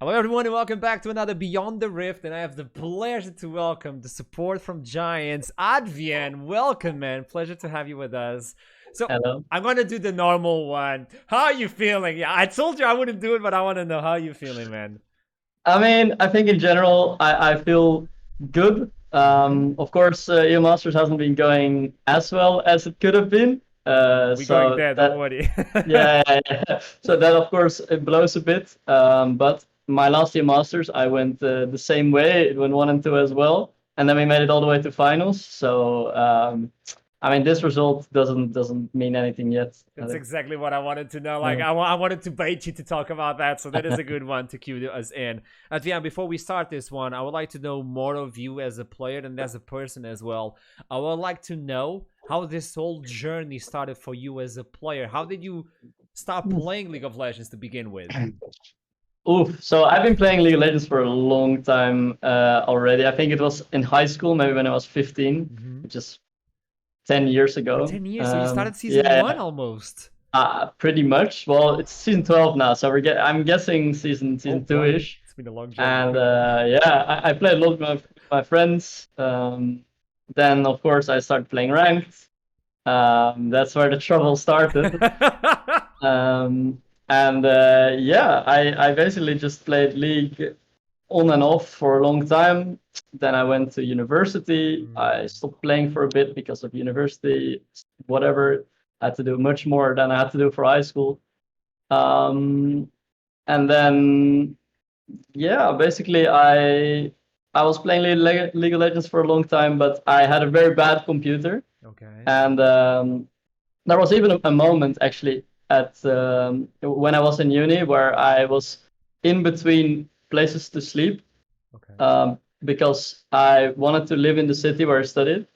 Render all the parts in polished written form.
Hello everyone and welcome back to another Beyond the Rift, and I have the pleasure to welcome the support from Giants, Advienne. Welcome, man. Pleasure to have you with us. So Hello. I'm gonna do the normal one. How are you feeling? Yeah, I told you I wouldn't do it, but I want to know how you feeling, man. I think in general, I feel good. Of course, EU Masters hasn't been going as well as it could have been. We going So there, don't that, worry. yeah. So that, of course, it blows a bit. But my last EU Masters, I went the same way. It went 1 and 2 as well, and then we made it all the way to finals. So, this result doesn't mean anything yet, I That's think. exactly what I wanted to know. Like, Yeah. I wanted to bait you to talk about that, so that is a good one to cue us in. Adrian, before we start this one, I would like to know more of you as a player and as a person as well. I would like to know how this whole journey started for you as a player. How did you start playing League of Legends to begin with? Oof. So I've been playing League of Legends for a long time already. I think it was in high school, maybe when I was 15, which is 10 years ago. 10 years, so you started season Yeah, one almost. pretty much. Well, it's season 12 now, so I'm guessing season Oh, boy. 2-ish. It's been a long journey. And I played a lot with my friends. Then, of course, I started playing ranked. That's where the trouble started. Um, I basically just played League on and off for a long time. Then I went to university. I stopped playing for a bit because of university, whatever. I had to do much more than I had to do for high school. And then, yeah, basically I was playing League of Legends for a long time, but I had a very bad computer. Okay. And there was even a moment actually at when I was in uni where I was in between places to sleep Okay. because I wanted to live in the city where I studied,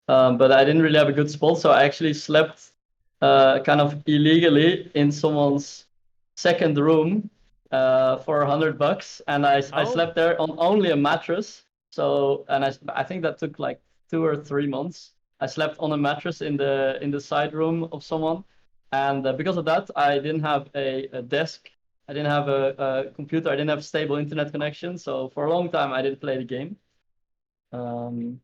but I didn't really have a good spot, so I actually slept kind of illegally in someone's second room for $100, and I Oh. slept there on only a mattress. So, and I think that took like 2 or 3 months. I slept on a mattress in the side room of someone, and because of that, I didn't have a desk. I didn't have a computer. I didn't have stable internet connection. So for a long time, I didn't play the game. Um,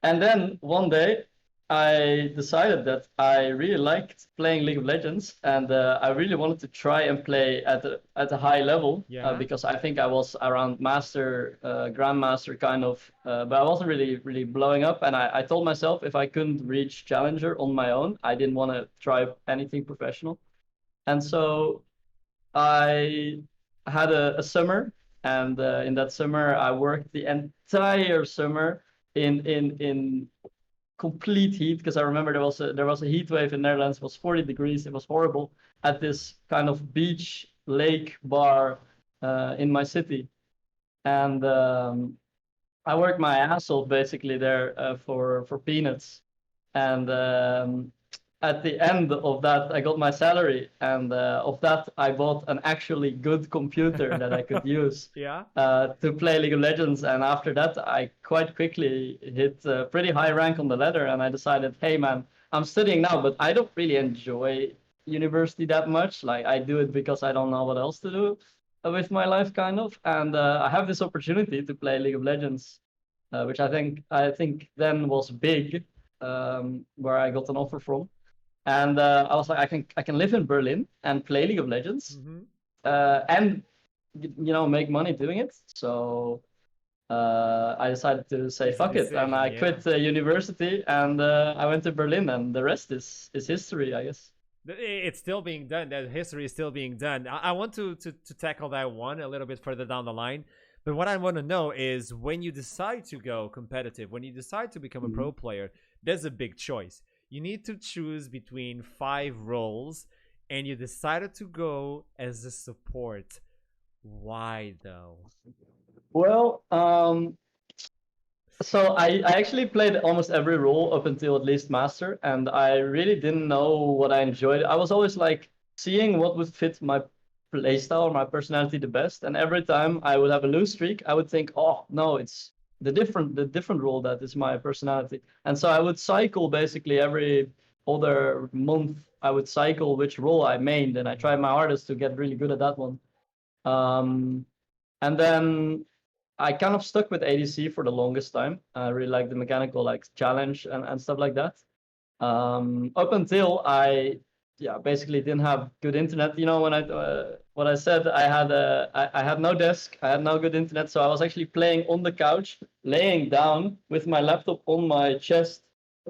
and then one day, I decided that I really liked playing League of Legends, and I really wanted to try and play at a high level Yeah. because I think I was around master, grandmaster kind of, but I wasn't really blowing up. And I told myself if I couldn't reach challenger on my own, I didn't want to try anything professional. And so I had a summer, and in that summer I worked the entire summer in complete heat, because I remember there was a heat wave in Netherlands. It was 40 degrees. It was horrible at this kind of beach lake bar in my city, and I worked my ass off basically there for peanuts. And at the end of that, I got my salary, and of that, I bought an actually good computer that I could use Yeah. to play League of Legends. And after that, I quite quickly hit a pretty high rank on the ladder, and I decided, hey man, I'm studying now, but I don't really enjoy university that much. Like, I do it because I don't know what else to do with my life, kind of. And I have this opportunity to play League of Legends, which I think then was big, where I got an offer from. And I was like, I can live in Berlin and play League of Legends, and make money doing it. So I decided to say Easy fuck it, and decision, I yeah. quit university, and I went to Berlin, and the rest is history, I guess. It's still being done. That history is still being done. I want to tackle that one a little bit further down the line. But what I want to know is when you decide to go competitive, when you decide to become a pro player, there's a big choice. You need to choose between 5 roles, and you decided to go as a support. Why though? Well, so I actually played almost every role up until at least master, and I really didn't know what I enjoyed. I was always like seeing what would fit my playstyle or my personality the best, and every time I would have a lose streak, I would think, oh no, it's the different role that is my personality. And so I would cycle basically every other month. I would cycle which role I mained, and I tried my hardest to get really good at that one. Um, and then I kind of stuck with ADC for the longest time. I really like the mechanical like challenge and stuff like that. Up until I basically didn't have good internet. You know, when what I said, I had no desk, I had no good internet, so I was actually playing on the couch, laying down with my laptop on my chest,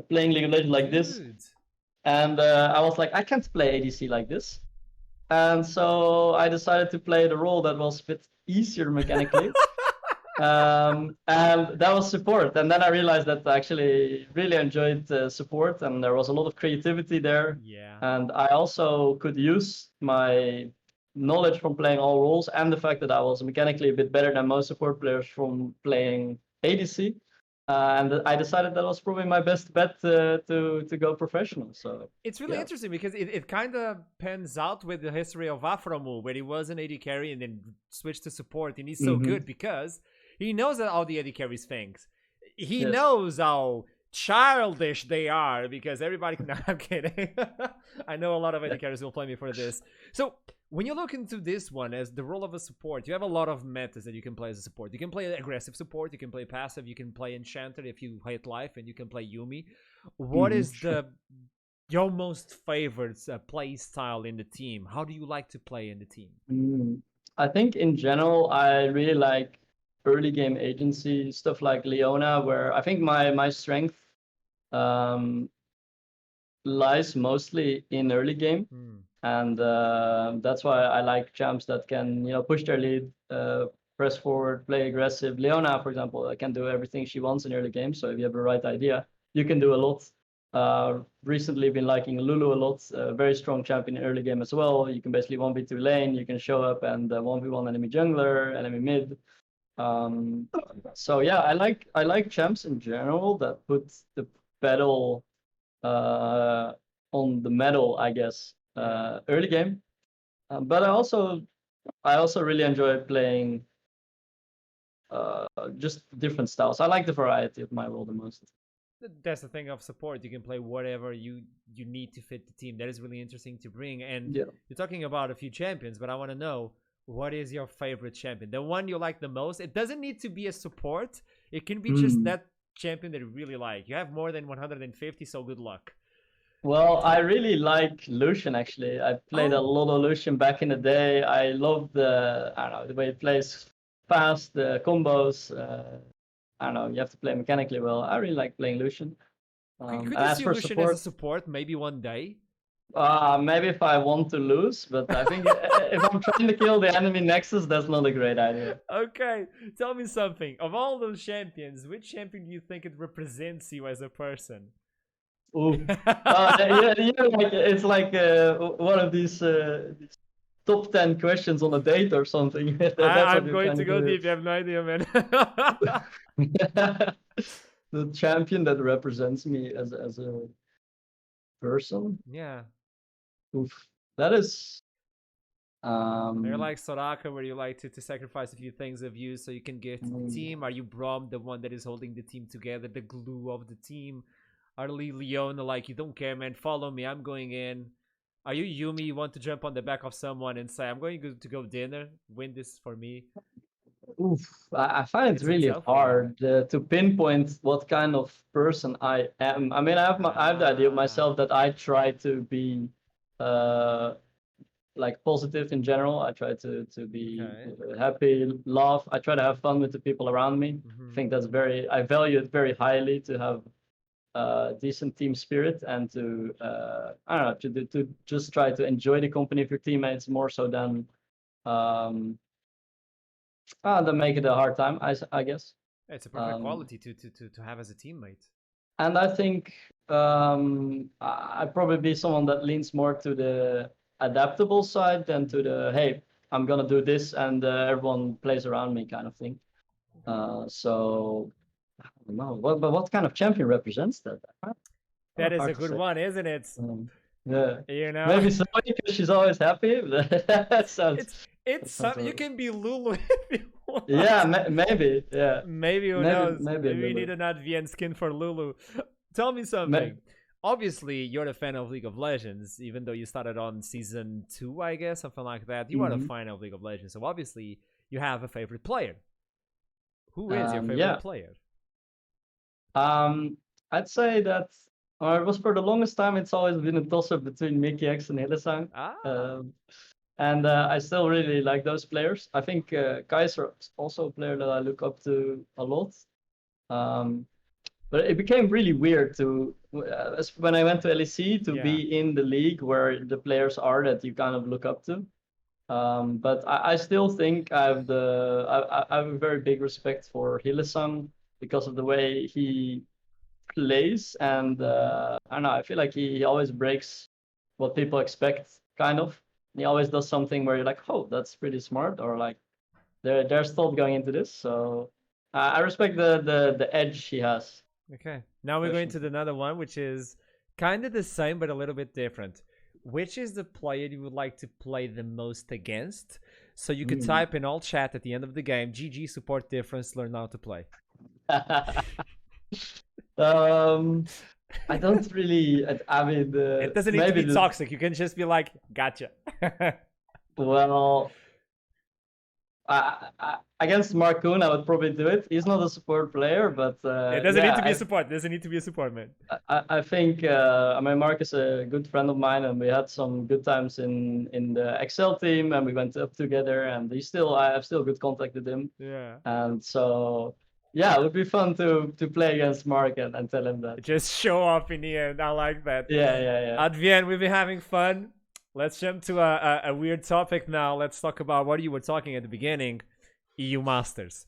playing League of Legends like this. And I was like, I can't play ADC like this. And so I decided to play the role that was a bit easier mechanically. And that was support. And then I realized that I actually really enjoyed support, and there was a lot of creativity there. Yeah. And I also could use my knowledge from playing all roles and the fact that I was mechanically a bit better than most support players from playing ADC. And I decided that was probably my best bet to go professional. So it's really interesting because it kind of pans out with the history of Archarom, where he was an AD carry and then switched to support, and he's so good because he knows that all the AD carries things. He knows how childish they are because everybody can. No, I'm kidding. I know a lot of AD carries will play me for this. So when you look into this one as the role of a support, you have a lot of metas that you can play as a support. You can play aggressive support, you can play passive, you can play enchanter if you hate life, and you can play Yuumi. What is your most favorite play style in the team? How do you like to play in the team? I think in general, I really like early game agency stuff like Leona, where I think my strength lies mostly in early game. And that's why I like champs that can, push their lead, press forward, play aggressive. Leona, for example, can do everything she wants in early game. So if you have the right idea, you can do a lot. Recently been liking Lulu a lot. Very strong champion in early game as well. You can basically 1v2 lane. You can show up and 1v1 enemy jungler, enemy mid. So yeah, I like champs in general that put the pedal on the metal, I guess. Early game, but I also really enjoy playing just different styles. I like the variety of my role the most. That's the thing of support. You can play whatever you need to fit the team. That is really interesting to bring. And you're talking about a few champions, but I want to know, what is your favorite champion? The one you like the most? It doesn't need to be a support. It can be just that champion that you really like. You have more than 150, so good luck. Well, I really like Lucian, actually. I played a lot of Lucian back in the day. I love the way he plays fast, the combos. You have to play mechanically well. I really like playing Lucian. Could you see Lucian as a support maybe one day? Maybe if I want to lose, but I think if I'm trying to kill the enemy Nexus, that's not a great idea. Okay, tell me something. Of all those champions, which champion do you think it represents you as a person? It's like one of these top 10 questions on a date or something. I'm going to go deep. You have no idea, man. The champion that represents me as a person. Yeah. That is. You're like Soraka, where you like to sacrifice a few things of you so you can get the team. Are you Braum, the one that is holding the team together, the glue of the team? Are Leona like, you don't care, man, follow me, I'm going in? Are you Yuumi, you want to jump on the back of someone and say, I'm going to go dinner, win this for me? I find it really hard to pinpoint what kind of person I am. I mean, I have the idea of myself that I try to be like positive in general. I try to be happy, laugh. I try to have fun with the people around me. I think that's I value it very highly to have decent team spirit and to to just try to enjoy the company of your teammates more so than make it a hard time, I guess. It's a perfect quality to have as a teammate. And I think I'd probably be someone that leans more to the adaptable side than to the, hey, I'm gonna do this and everyone plays around me kind of thing. So I don't know. But what kind of champion represents that? That is a good one, isn't it? Yeah. You know? Maybe Zoe, because she's always happy. That sounds... You can be Lulu if you want. Yeah, maybe. Yeah. Maybe, who knows? Maybe we need an Advienne skin for Lulu. Tell me something. obviously you're a fan of League of Legends, even though you started on season 2, I guess, something like that. You are a fan of League of Legends, so obviously you have a favorite player. Who is your favorite player? I'd say that it was for the longest time. It's always been a toss-up between Mickey X and Hillesang. And I still really like those players. I think Kaiser is also a player that I look up to a lot. But it became really weird to when I went to LEC to be in the league where the players are that you kind of look up to. But I still think I have a very big respect for Hillesang because of the way he plays, and I don't know. I feel like he always breaks what people expect, kind of. He always does something where you're like, oh, that's pretty smart, or like there's thought going into this. So I respect the edge he has. Okay, now we're going to another one, which is kind of the same but a little bit different. Which is the player you would like to play the most against? So you could type in all chat at the end of the game, GG support difference, learn how to play. I don't really. I mean, it doesn't need to be toxic. You can just be like, gotcha. Well, against Marcoon, I would probably do it. He's not a support player, but it doesn't need to be a support. It doesn't need to be a support, man. I think I mean, Mark is a good friend of mine, and we had some good times in the Excel team, and we went up together. And I have still good contact with him. Yeah. And so yeah, it would be fun to play against Mark and tell him that. Just show off in the end. I like that. Yeah. Advienne, we've been having fun. Let's jump to a weird topic now. Let's talk about what you were talking at the beginning, EU Masters.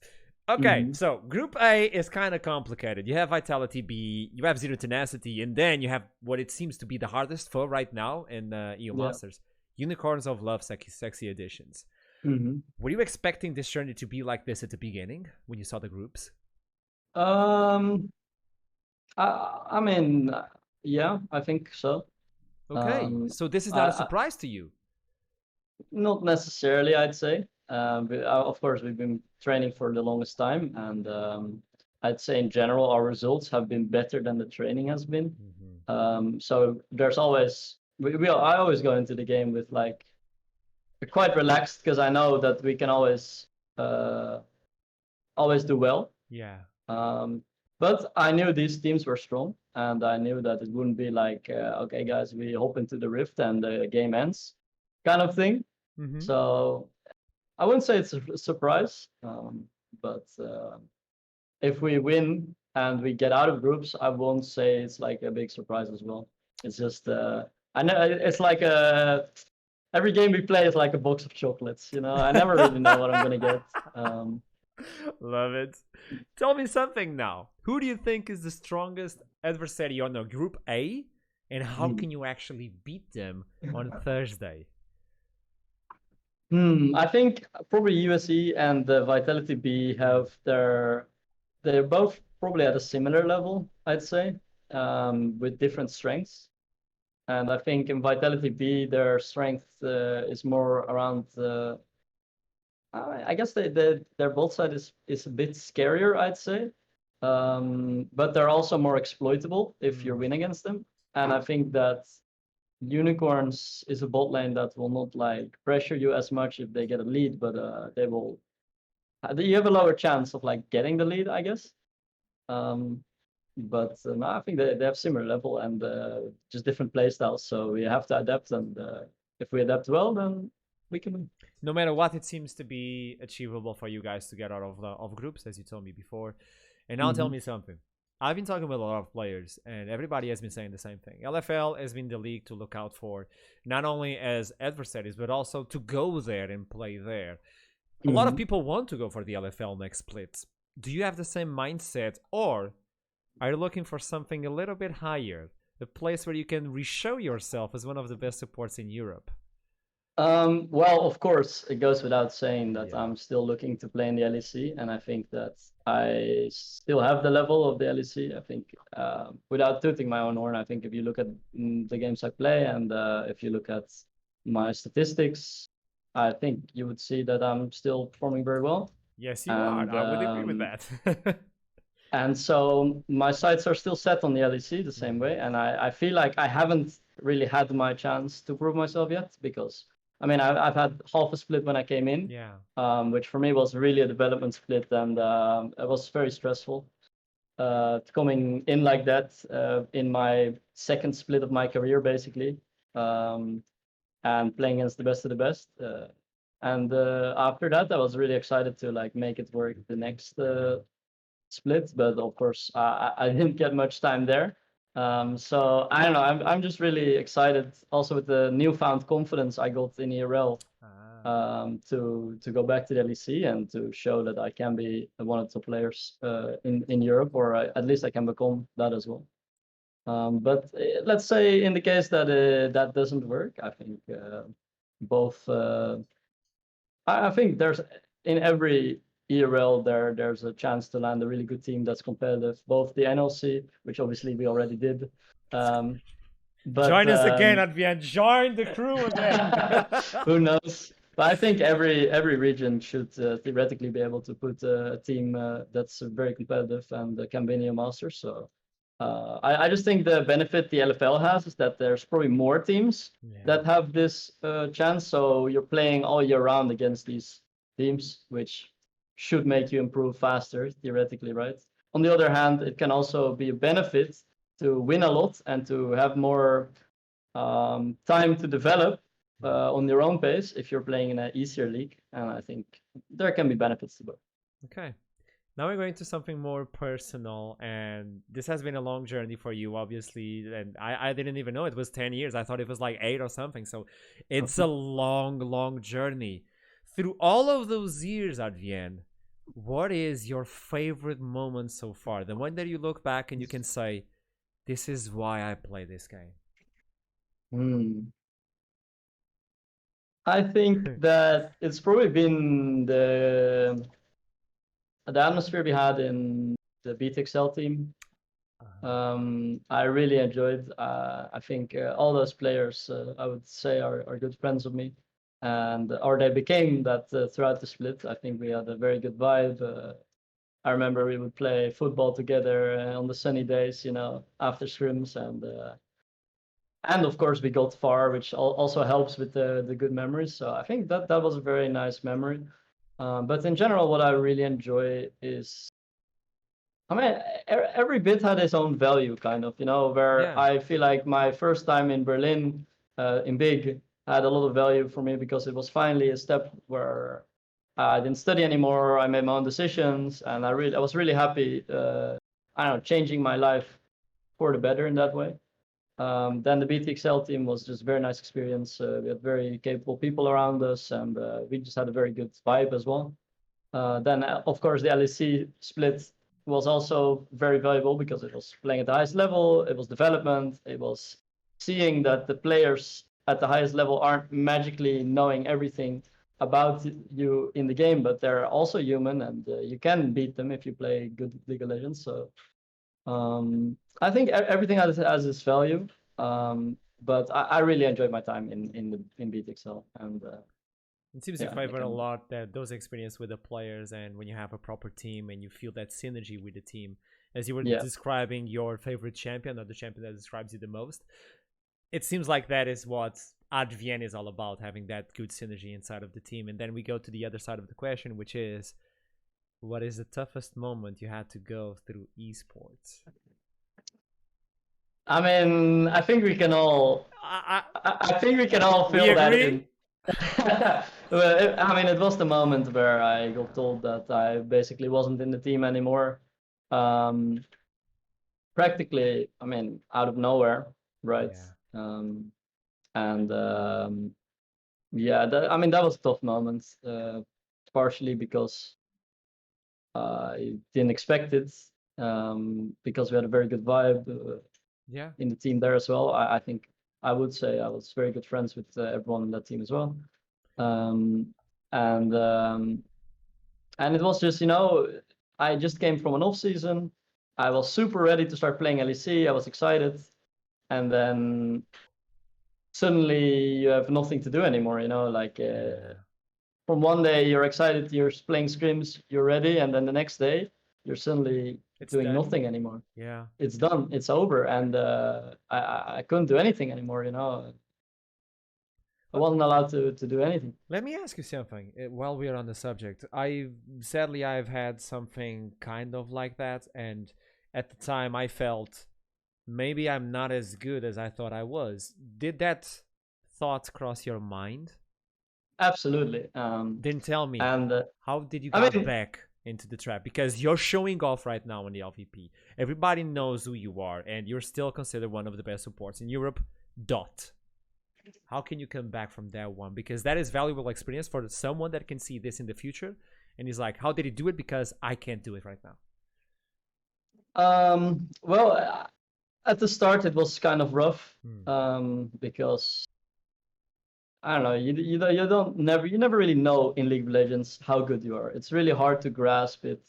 Okay, so Group A is kind of complicated. You have Vitality B, you have Zero Tenacity, and then you have what it seems to be the hardest foe right now in EU Masters. Unicorns of Love, Sexy Editions. Were you expecting this journey to be like this at the beginning when you saw the groups? I mean, yeah, I think so. Okay, so this is not a surprise to you? Not necessarily, I'd say. Of course, we've been training for the longest time, and I'd say in general our results have been better than the training has been. So there's always I always go into the game with like quite relaxed because I know that we can always do well. Yeah. But I knew these teams were strong, and I knew that it wouldn't be like, okay, guys, we hop into the rift and the game ends, kind of thing. So I wouldn't say it's a surprise, but if we win and we get out of groups, I won't say it's like a big surprise as well. It's just I know it's like every game we play is like a box of chocolates. You know, I never really know what I'm gonna get. Love it. Tell me something now. Who do you think is the strongest adversary on the Group A, and how can you actually beat them on Thursday? I think probably USE and Vitality B they're both probably at a similar level, I'd say, with different strengths. And I think in Vitality B their strength is more around I guess their bolt side is a bit scarier, I'd say. But they're also more exploitable if you win against them. And I think that Unicorns is a bot lane that will not like pressure you as much if they get a lead, but they will. You have a lower chance of like getting the lead, I guess. But no, I think they have similar level and just different play styles. So we have to adapt, and if we adapt well, then we can win. No matter what, it seems to be achievable for you guys to get out of groups, as you told me before. And now tell me something. I've been talking with a lot of players, and everybody has been saying the same thing. LFL has been the league to look out for, not only as adversaries, but also to go there and play there. A lot of people want to go for the LFL next split. Do you have the same mindset, or are you looking for something a little bit higher? A place where you can re-show yourself as one of the best supports in Europe? Well, of course, it goes without saying that I'm still looking to play in the LEC, and I think that I still have the level of the LEC. I think, without tooting my own horn, I think if you look at the games I play and if you look at my statistics, I think you would see that I'm still performing very well. Yes, you are. I would agree with that. And so my sights are still set on the LEC the same way, and I feel like I haven't really had my chance to prove myself yet, because I mean I've had half a split when I came in, Yeah. which for me was really a development split, and it was very stressful coming in like that in my second split of my career basically, and playing against the best of the best. And after that, I was really excited to like make it work the next split, but of course I didn't get much time there. So I don't know. I'm just really excited also with the newfound confidence I got in ERL to go back to the LEC and to show that I can be one of the top players in Europe, or at least I can become that as well. But let's say in the case that that doesn't work, I think both. I think there's in every ERL there's a chance to land a really good team that's competitive. Both the NLC, which obviously we already did, but Join us again, Advienne. Join the crew again. who knows? But I think every region should theoretically be able to put a team that's very competitive and can win a Masters. So I just think the benefit the LFL has is that there's probably more teams that have this chance. So you're playing all year round against these teams, which should make you improve faster, theoretically, right? On the other hand, it can also be a benefit to win a lot and to have more time to develop on your own pace if you're playing in an easier league. And I think there can be benefits to both. Okay. Now we're going to something more personal, and this has been a long journey for you, obviously, and I didn't even know it was 10 years. I thought it was like 8 or something, so it's a long journey. Through all of those years, Advienne, what is your favorite moment so far? The one that you look back and you can say, this is why I play this game. I think that it's probably been the atmosphere we had in the BTXL team. I really enjoyed. I think all those players, I would say, are good friends of me, and or they became that throughout the split. I think we had a very good vibe. I remember we would play football together on the sunny days, you know, after scrims, and of course we got far, which also helps with the good memories. So I think that was a very nice memory. But in general, what I really enjoy is, I mean, every bit had its own value, kind of, you know, where I feel like my first time in Berlin, in Big, had a lot of value for me because it was finally a step where I didn't study anymore. I made my own decisions, and I was really happy, I don't know, changing my life for the better in that way. Then the BTXL team was just a very nice experience. We had very capable people around us, and we just had a very good vibe as well. Then, of course, the LEC split was also very valuable because it was playing at the highest level, it was development, it was seeing that the players at the highest level aren't magically knowing everything about you in the game, but they're also human, and you can beat them if you play good League of Legends. So I think everything has its value, but I really enjoyed my time in BTXL, and it seems you favor a lot that those experience with the players, and when you have a proper team and you feel that synergy with the team, as you were describing your favorite champion or the champion that describes you the most. It seems like that is what Advienne is all about, having that good synergy inside of the team. And then we go to the other side of the question, which is, what is the toughest moment you had to go through esports? I mean, I think we can all. I think we can all feel that in. Well, I mean, it was the moment where I got told that I basically wasn't in the team anymore. Practically, I mean, out of nowhere, right? Yeah. I mean, that was a tough moment, partially because I didn't expect it, because we had a very good vibe in the team there as well. I think I would say I was very good friends with everyone in that team as well. And it was just, you know, I just came from an off season. I was super ready to start playing LEC. I was excited, and then suddenly you have nothing to do anymore. You know, like from one day you're excited, you're playing scrims, you're ready, and then the next day you're suddenly It's doing done. nothing anymore. Yeah. It's done. It's over, and I couldn't do anything anymore. I wasn't allowed to do anything. Let me ask you something while we are on the subject. I've had something kind of like that, and at the time I felt maybe I'm not as good as I thought I was. Did that thought cross your mind? Absolutely. Then tell me, And how did you I get mean, back into the trap? Because you're showing off right now in the LVP. Everybody knows who you are, and you're still considered one of the best supports in Europe. Dot. How can you come back from that one? Because that is valuable experience for someone that can see this in the future, and he's like, how did he do it? Because I can't do it right now. well, at the start it was kind of rough, because I don't know, you never really know in League of Legends how good you are. It's really hard to grasp it,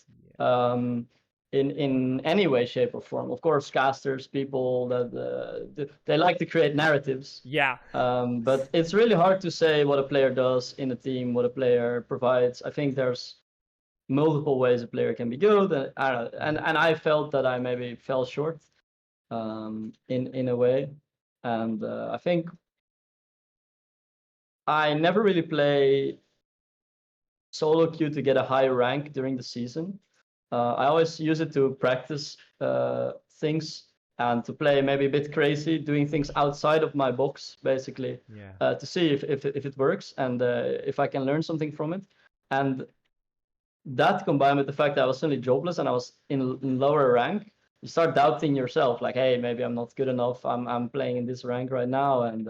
in any way, shape, or form. Of course, casters, people that they like to create narratives. Yeah. But it's really hard to say what a player does in a team, what a player provides. I think there's multiple ways a player can be good, and I don't know, and I felt that I maybe fell short, in a way, and I think I never really play solo queue to get a high rank during the season. I always use it to practice things and to play maybe a bit crazy, doing things outside of my box, basically, to see if it works and if I can learn something from it. And that combined with the fact that I was suddenly jobless and I was in lower rank, you start doubting yourself, like, hey, maybe I'm not good enough. I'm playing in this rank right now, and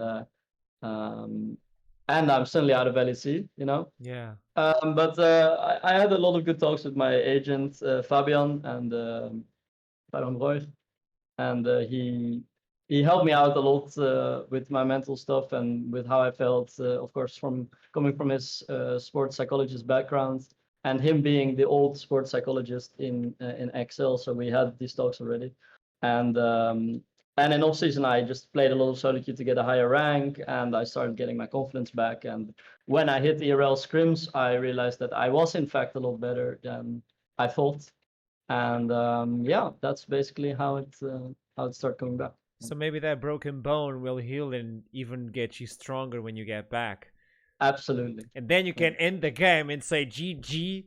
I'm suddenly out of LEC, Yeah. But I had a lot of good talks with my agent, Fabian, and Fabian Roy, and he helped me out a lot with my mental stuff and with how I felt, of course, from coming from his sports psychologist background and him being the old sports psychologist in Excel. So we had these talks already, and in off season I just played a lot of solo queue to get a higher rank, and I started getting my confidence back. And when I hit ERL scrims, I realized that I was in fact a lot better than I thought, and yeah, that's basically how it started coming back. So maybe that broken bone will heal and even get you stronger when you get back. Absolutely. And then you can end the game and say, GG,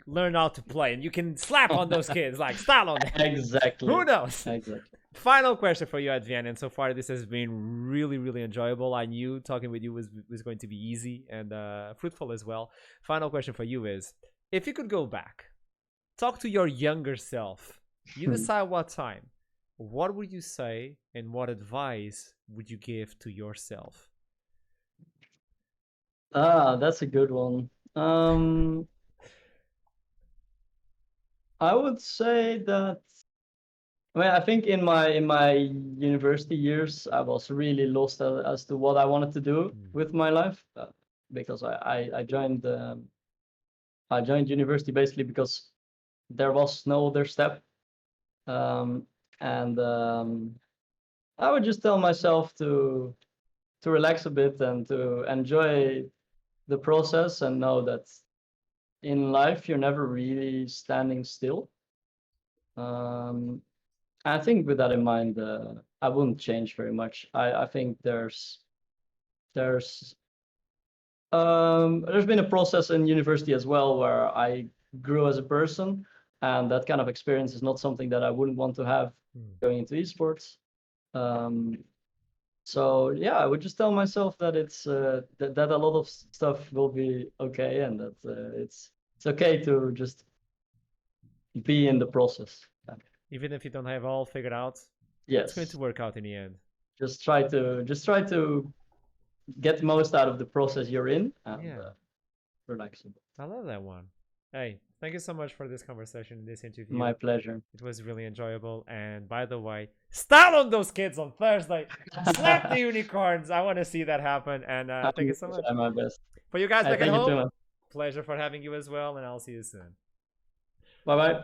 learn how to play. And you can slap on those kids, like, style on them. Exactly. Who knows? Exactly. Final question for you, Advienne. And so far, this has been really, really enjoyable. I knew talking with you was going to be easy and fruitful as well. Final question for you is, if you could go back, talk to your younger self, you decide what time, what would you say and what advice would you give to yourself? That's a good one. I would say that, I think in my university years, I was really lost as to what I wanted to do with my life, because I joined university basically because there was no other step, and I would just tell myself to relax a bit and to enjoy the process and know that in life you're never really standing still. I think with that in mind, I wouldn't change very much. I think there's been a process in university as well where I grew as a person, and that kind of experience is not something that I wouldn't want to have going into esports. So yeah, I would just tell myself that it's that a lot of stuff will be okay, and that it's okay to just be in the process. Even if you don't have all figured out, yes, it's going to work out in the end. Just try to get the most out of the process you're in, and relax a bit. I love that one. Hey, thank you so much for this conversation, this interview. My pleasure. It was really enjoyable. And by the way, style on those kids on Thursday. Slap the unicorns. I want to see that happen. And thank you so much. My best. For you guys back at home, too, pleasure for having you as well. And I'll see you soon. Bye-bye.